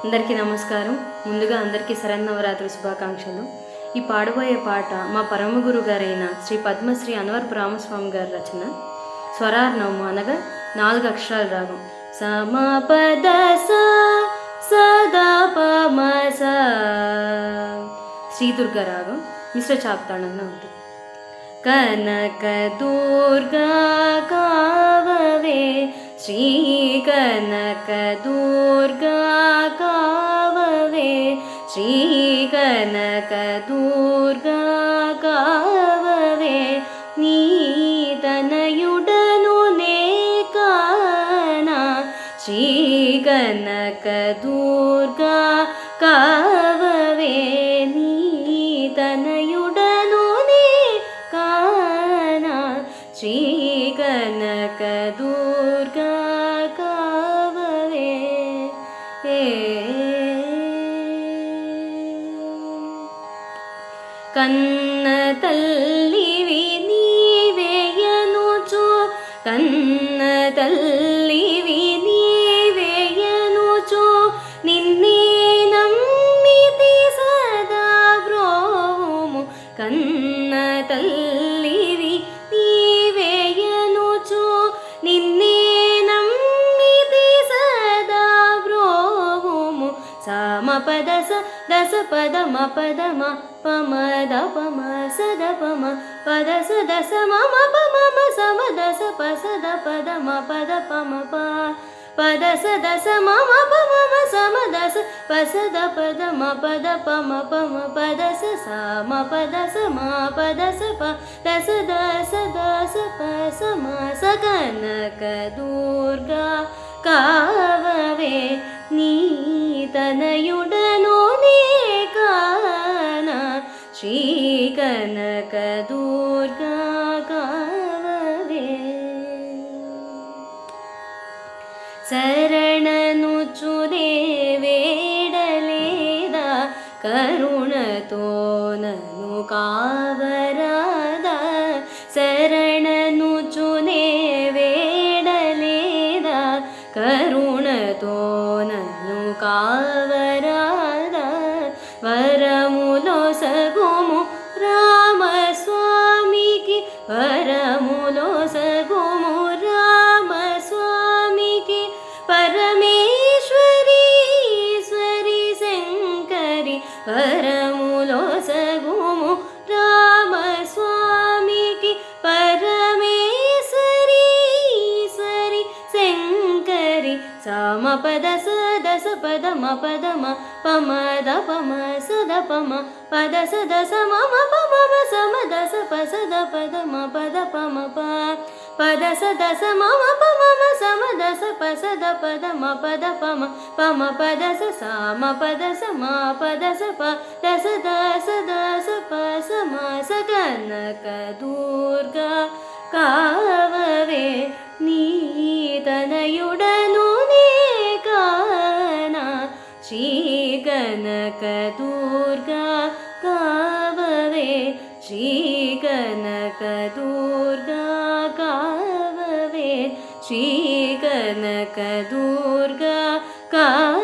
అందరికీ నమస్కారం. ముందుగా అందరికీ శరన్నవరాత్రి శుభాకాంక్షలు. ఈ పాడబోయే పాట మా పరమ గురు గారైన శ్రీ పద్మశ్రీ అన్వరపు రామస్వామి గారి రచన. స్వరార్ణవము అనగా 4 అక్షరాల రాగం. సమపద సదపమస. శ్రీదుర్గ రాగం మిశ్ర చాప్తాళంలో ఉంటుంది. కనక దుర్గా కావవే శ్రీ కనక దుర్గా కావవే శ్రీ కనక దుర్గా కావవే నీ తనయుడను నే కానా శ్రీ కనక దుర్గా కావవే నీ తనయుడను నే కానా శ్రీ కనక దుర్గా కావవే. కన్న తల్లివి నీవేయనుచు కన్న తల్లివి నీవేయనుచు నిన్నే నమ్మితి సదా బ్రోవుము. కన్న తల్లివి నీవేయనుచు నిన్నే నమ్మితి సదా బ్రోవుము. సమపద దశ పద మ పద మ పమ ద పమ సద పమ పద సద సమ మ పమ మ సమ దశ ప సద పద మ పద పమ ప పద సద సమ మ పమ మ సమ దశ ప సద పద మ పద పమ పమ పద స సమ పద సమ పద స ప దశ దశ దశ ప సమ స కనక దుర్గా కావవే నీ తనయుడను నే కానా శ్రీ కనక దుర్గా కావవే. శరణనుచునే వేడలేదా కరుణతో నను కావరాదా. శరణనుచునే వేడలేదా కరుణతో నను కావరాదా. వరములో సగుము రామస్వామికి వరములో సగుము రామస్వామికి పరమేశ్వరి ఈశ్వరి శంకరి వరములో సగుము రామస్వామికి పరమేశ్వరి ఈశ్వరి శంకరి. సమపద సదస పద మ పద మ పమ ద పమ సద పమ పద సద సమ మ పమ మ సమ దశ ప సద పద మ పద పమ ప పద సద సమ మ పమ మ సమ దశ ప సద పద మ పద పమ పమ పద స సమ పద సమ పద స ప దశ దశ దశ ప సమ స కనక దుర్గా కావవే నీ తనయుడను నే కానా శ్రీ కనక దుర్గా కావవే శ్రీ కనక దుర్గా కావవే శ్రీ కనక దుర్గా కావవే.